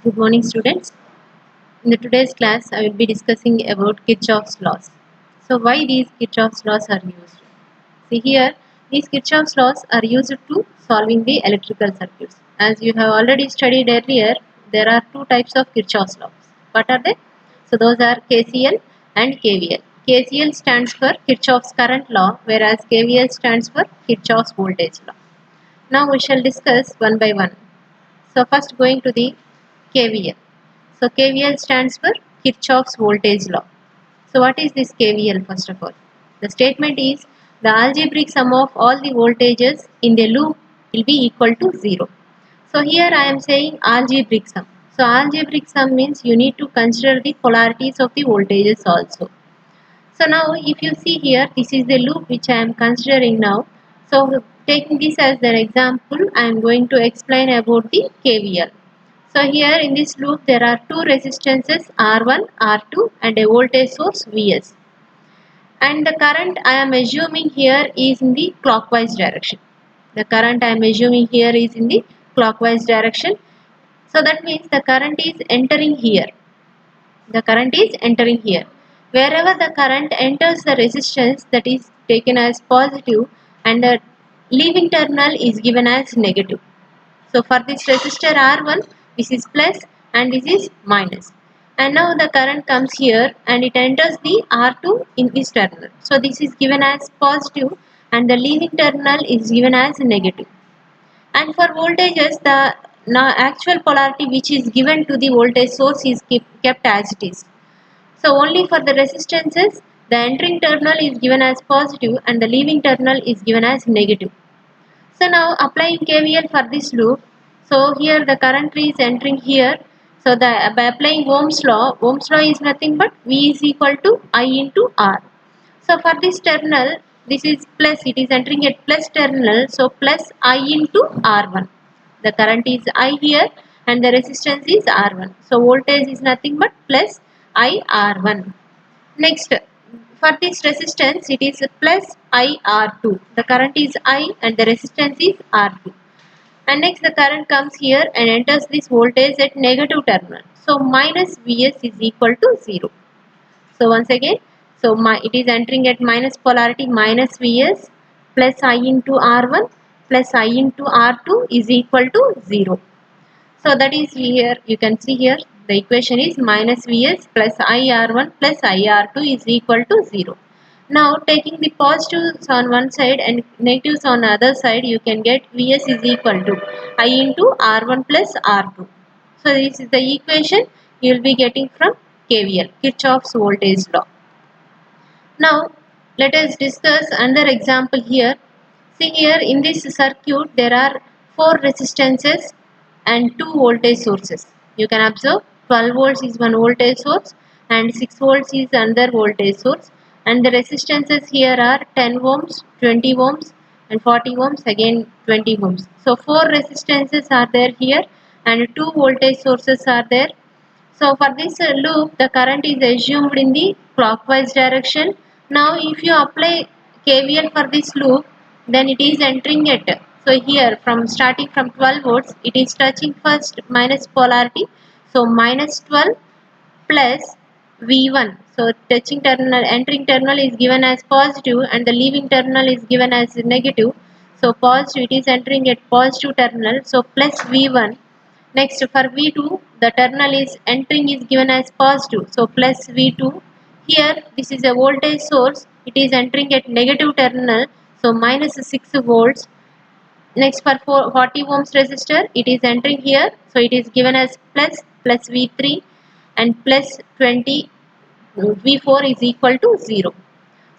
Good morning, students. In the today's class, I will be discussing about Kirchhoff's laws. So, why these Kirchhoff's laws are used? See here, these Kirchhoff's laws are used to solving the electrical circuits. As you have already studied earlier, there are two types of Kirchhoff's laws. What are they? So, those are KCL and KVL. KCL stands for Kirchhoff's current law, whereas KVL stands for Kirchhoff's voltage law. Now, we shall discuss one by one. So, first going to the KVL. So KVL stands for Kirchhoff's voltage law. So what is this KVL first of all? The statement is the algebraic sum of all the voltages in the loop will be equal to 0. So here I am saying algebraic sum. So algebraic sum means you need to consider the polarities of the voltages also. So now if you see here, this is the loop which I am considering now. So taking this as an example, I am going to explain about the KVL. So here in this loop there are two resistances R1, R2 and a voltage source Vs. And the current I am assuming here is in the clockwise direction. The current I am assuming here is in the clockwise direction. So that means the current is entering here. The current is entering here. Wherever the current enters the resistance, that is taken as positive and the leaving terminal is given as negative. So for this resistor R1, this is plus and this is minus. And now the current comes here and it enters the R2 in this terminal. So this is given as positive and the leaving terminal is given as negative. And for voltages, the actual polarity which is given to the voltage source is kept as it is. So only for the resistances, the entering terminal is given as positive and the leaving terminal is given as negative. So now applying KVL for this loop, so here the current is entering here. So by applying Ohm's law is nothing but V is equal to I into R. So for this terminal, this is plus, it is entering at plus terminal, so plus I into R1. The current is I here and the resistance is R1. So voltage is nothing but plus I R1. Next, for this resistance, it is plus IR2. The current is I and the resistance is R2. And next, the current comes here and enters this voltage at negative terminal. So minus Vs is equal to 0. So once again, so it is entering at minus polarity minus Vs plus I into R1 plus I into R2 is equal to 0. So that is here, you can see here the equation is minus Vs plus IR1 plus IR2 is equal to 0. Now taking the positives on one side and negatives on the other side, you can get Vs is equal to I into R1 plus R2. So this is the equation you will be getting from KVL, Kirchhoff's voltage law. Now let us discuss another example here. See here in this circuit there are 4 resistances and 2 voltage sources. You can observe 12 volts is one voltage source and 6 volts is another voltage source, and the resistances here are 10 ohms, 20 ohms and 40 ohms, again 20 ohms. So 4 resistances are there here and 2 voltage sources are there. So for this loop, the current is assumed in the clockwise direction. Now if you apply KVL for this loop, then it is entering it. So here from starting from 12 volts, it is touching first minus polarity. So minus 12 plus V1. So touching terminal, entering terminal is given as positive and the leaving terminal is given as negative. So positive, it is entering at positive terminal. So plus V1. Next for V2, the terminal is entering is given as positive. So plus V2. Here this is a voltage source. It is entering at negative terminal. So minus 6 volts. Next for 40 ohms resistor, it is entering here. So it is given as plus V3 and plus 20 V4 is equal to 0.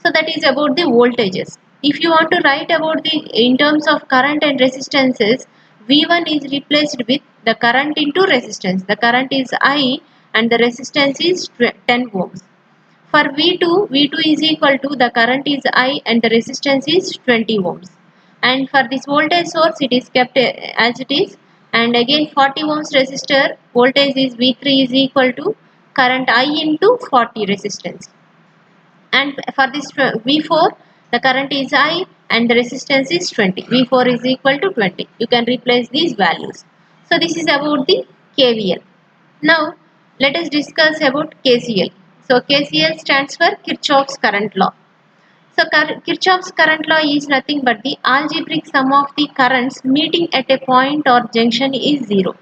So that is about the voltages. If you want to write about the in terms of current and resistances, V1 is replaced with the current into resistance. The current is I and the resistance is 10 ohms. For V2 is equal to the current is I and the resistance is 20 ohms. And for this voltage source, it is kept as it is. And again 40 ohms resistor, voltage is V3 is equal to current I into 40 resistance. And for this V4, the current is I and the resistance is 20. V4 is equal to 20. You can replace these values. So this is about the KVL. Now let us discuss about KCL. So KCL stands for Kirchhoff's current law. So Kirchhoff's current law is nothing but the algebraic sum of the currents meeting at a point or junction is zero.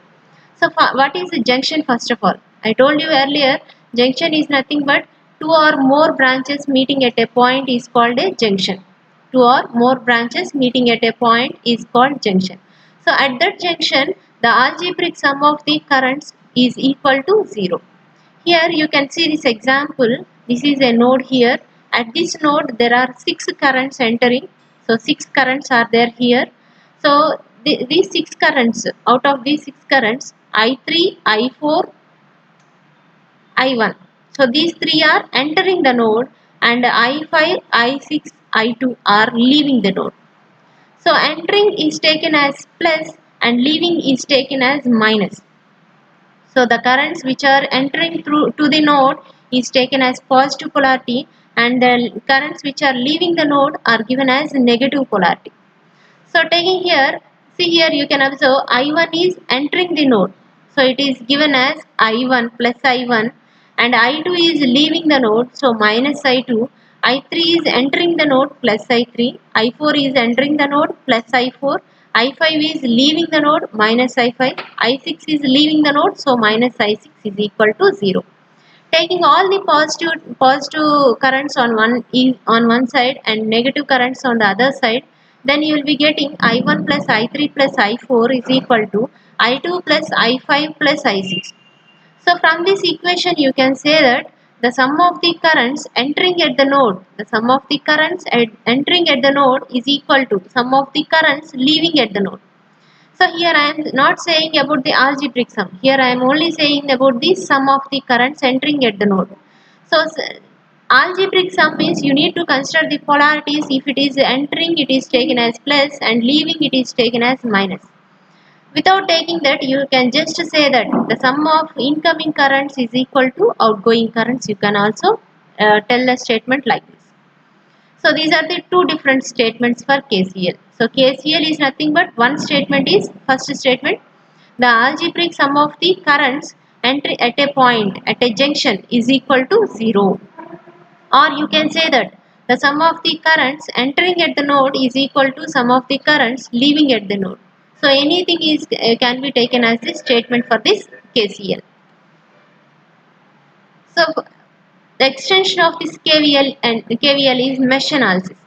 So what is a junction first of all? I told you earlier, junction is nothing but two or more branches meeting at a point is called a junction. Two or more branches meeting at a point is called junction. So at that junction, the algebraic sum of the currents is equal to 0. Here you can see this example. This is a node here. At this node there are 6 currents entering. So 6 currents are there here. So these 6 currents, out of these 6 currents, I3, I4, I1. So these 3 are entering the node and I5, I6, I2 are leaving the node. So entering is taken as plus and leaving is taken as minus. So the currents which are entering through to the node is taken as positive polarity and the currents which are leaving the node are given as negative polarity. So taking here, see here you can observe I1 is entering the node. So it is given as I1 plus I1 and I2 is leaving the node. So minus I2. I3 is entering the node plus I3. I4 is entering the node plus I4. I5 is leaving the node minus I5. I6 is leaving the node. So minus I6 is equal to 0. Taking all the positive currents on one side and negative currents on the other side, then you will be getting I1 plus I3 plus I4 is equal to I2 plus I5 plus I6. So from this equation you can say that the sum of the currents entering at the node, the sum of the currents entering at the node is equal to sum of the currents leaving at the node. So here I am not saying about the algebraic sum. Here I am only saying about the sum of the currents entering at the node. So algebraic sum means you need to consider the polarities. If it is entering, it is taken as plus and leaving, it is taken as minus. Without taking that, you can just say that the sum of incoming currents is equal to outgoing currents. You can also tell a statement like this. So these are the two different statements for KCL. So KCL is nothing but one statement is first statement. The algebraic sum of the currents entry at a point at a junction is equal to 0. Or you can say that the sum of the currents entering at the node is equal to sum of the currents leaving at the node. So anything is can be taken as the statement for this KCL. So the extension of this KVL is mesh analysis.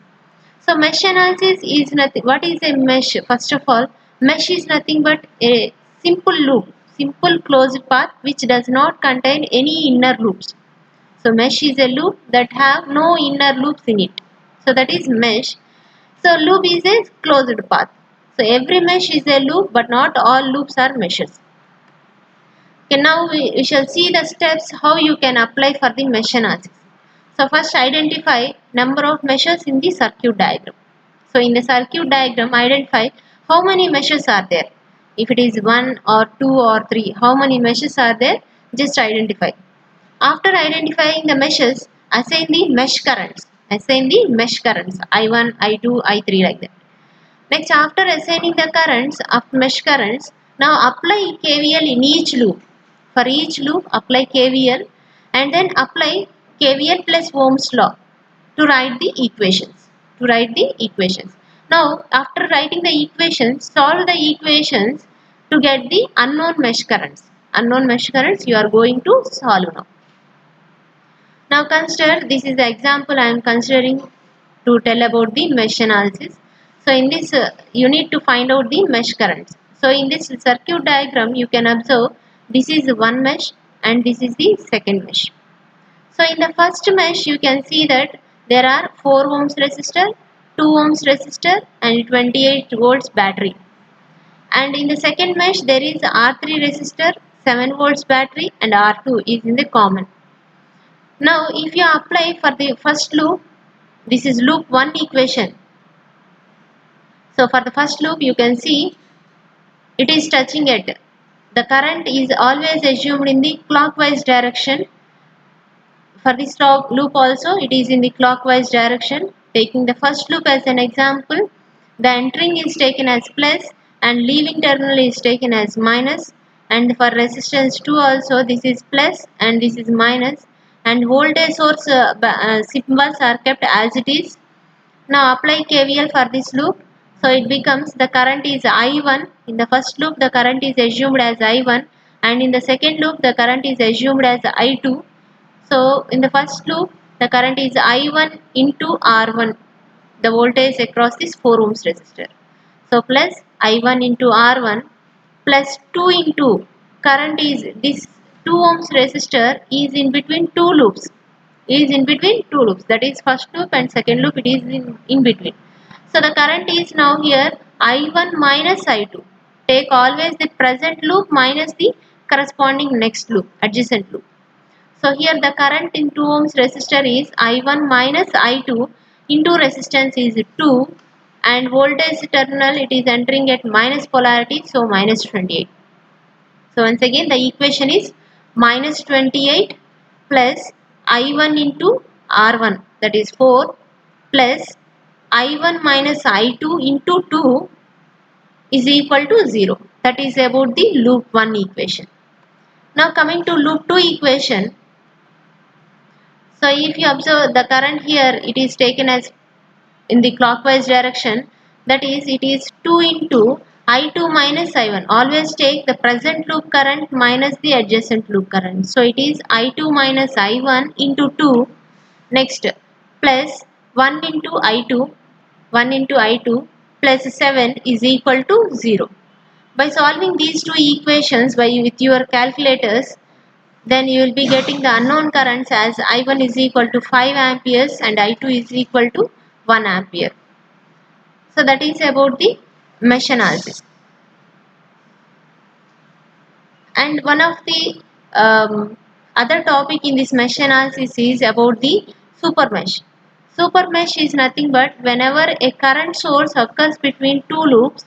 So mesh analysis is nothing. What is a mesh? First of all, mesh is nothing but a simple loop, simple closed path which does not contain any inner loops. So mesh is a loop that have no inner loops in it. So that is mesh. So loop is a closed path. So every mesh is a loop, but not all loops are meshes. Okay, now we shall see the steps how you can apply for the mesh analysis. So first identify number of meshes in the circuit diagram. So in the circuit diagram identify how many meshes are there. If it is 1 or 2 or 3, how many meshes are there, just identify. After identifying the meshes, assign the mesh currents. Assign the mesh currents I1, I2, I3 like that. Next, after assigning the currents of mesh currents, now apply KVL in each loop. For each loop, apply KVL and then apply KVL plus Ohm's law to write the equations. To write the equations. Now, after writing the equations, solve the equations to get the unknown mesh currents. Unknown mesh currents you are going to solve now. Now consider, this is the example I am considering to tell about the mesh analysis. So in this you need to find out the mesh currents. So in this circuit diagram you can observe this is one mesh and this is the second mesh. So in the first mesh you can see that there are 4 ohms resistor, 2 ohms resistor and 28 volts battery. And in the second mesh there is R3 resistor, 7 volts battery and R2 is in the common. Now if you apply for the first loop, this is loop 1 equation. So for the first loop you can see it is touching it. The current is always assumed in the clockwise direction. For this loop also it is in the clockwise direction. Taking the first loop as an example, the entering is taken as plus and leaving terminal is taken as minus and for resistance 2 also this is plus and this is minus, and voltage source symbols are kept as it is. Now apply KVL for this loop. So it becomes the current is I1. In the first loop the current is assumed as I1, and in the second loop the current is assumed as I2. So in the first loop the current is I1 into R1, the voltage across this 4 ohms resistor. So plus I1 into R1 plus 2 into current is this 2 ohms resistor is in between two loops, that is first loop and second loop, it is in between. So the current is now here I1 minus I2. Take always the present loop minus the corresponding next loop, adjacent loop. So here the current in 2 ohms resistor is I1 minus I2 into resistance is 2, and voltage terminal it is entering at minus polarity, so minus 28. So once again the equation is minus 28 plus I1 into R1, that is 4, plus I1 minus I2 into 2 is equal to 0. That is about the loop 1 equation. Now coming to loop 2 equation. So if you observe the current here, it is taken as in the clockwise direction, that is it is 2 into I2 minus I1. Always take the present loop current minus the adjacent loop current. So it is I2 minus I1 into 2, next plus 1 into I2, 1 into I2 plus 7 is equal to 0. By solving these two equations with your calculators, then you will be getting the unknown currents as I1 is equal to 5 amperes and I2 is equal to 1 ampere. So that is about the mesh analysis. And one of the other topic in this mesh analysis is about the super mesh. Super mesh is nothing but whenever a current source occurs between two loops,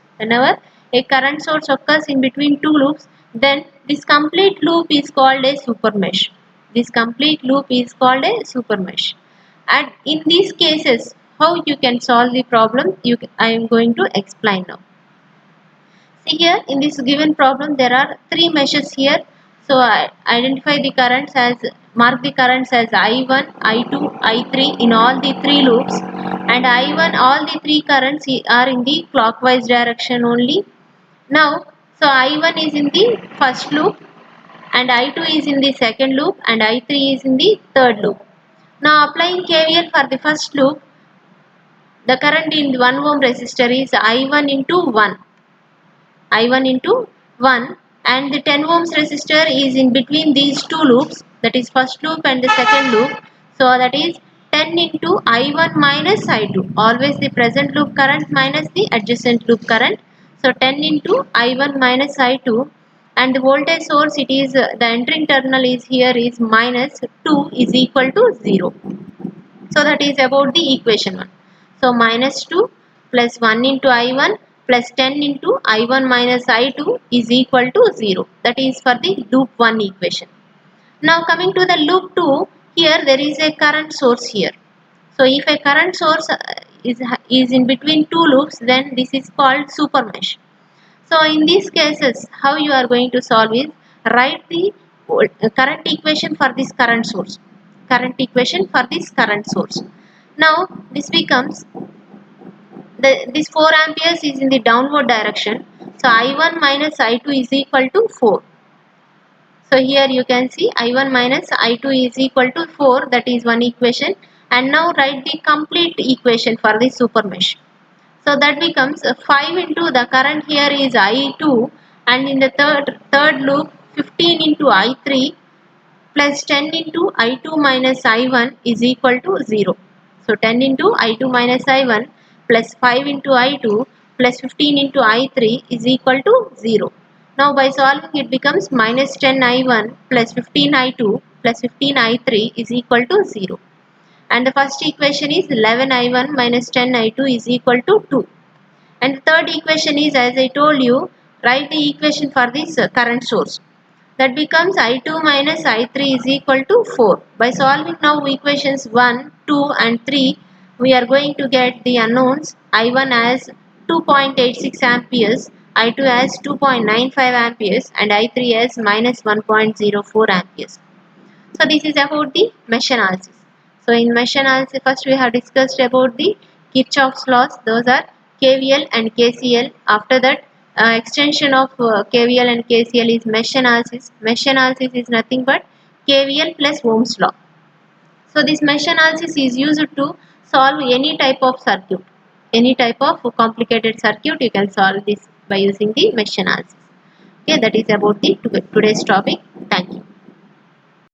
then this complete loop is called a super mesh. And in these cases, how you can solve the problem, I am going to explain now. See here in this given problem there are three meshes here. So I identify the currents as, mark the currents as I1, I2, I3 in all the three loops, and I1 all the three currents are in the clockwise direction only. Now so I1 is in the first loop and I2 is in the second loop and I3 is in the third loop. Now applying KVL for the first loop, the current in 1 ohm resistor is I1 into 1. I1 into 1, and the 10 ohms resistor is in between these two loops, that is first loop and the second loop. So that is 10 into I1 minus I2, always the present loop current minus the adjacent loop current. So 10 into I1 minus I2, and the voltage source, it is the entering terminal is here is minus 2 is equal to 0. So that is about the equation 1. So minus 2 plus 1 into I1 plus 10 into I1 minus I2 is equal to 0. That is for the loop 1 equation. Now coming to the loop 2, here there is a current source here. So if a current source is in between two loops, then this is called super mesh. So in these cases, how you are going to solve is, write the current equation for this current source. Now this becomes, this 4 amperes is in the downward direction. So I1 minus I2 is equal to 4. So here you can see I1 minus I2 is equal to 4. That is one equation. And now write the complete equation for the super mesh. So that becomes 5 into the current here is I2, and in the third loop 15 into I3 plus 10 into I2 minus I1 is equal to 0. So 10 into I2 minus I1 plus 5 into I2 plus 15 into I3 is equal to 0. Now by solving it becomes minus 10 I1 plus 15 I2 plus 15 I3 is equal to 0. And the first equation is 11 I1 minus 10 I2 is equal to 2. And the third equation is, as I told you, write the equation for this current source. That becomes I2 minus I3 is equal to 4. By solving now equations 1, 2 and 3, we are going to get the unknowns. I1 as 2.86 amperes, I2 as 2.95 amperes and I3 as minus 1.04 amperes. So this is about the mesh analysis. So in mesh analysis, first we have discussed about the Kirchhoff's laws. Those are KVL and KCL. After that, extension of KVL and KCL is mesh analysis. Mesh analysis is nothing but KVL plus Ohm's law. So this mesh analysis is used to solve any type of circuit. Any type of complicated circuit you can solve this by using the mesh analysis. Okay, that is about the today's topic.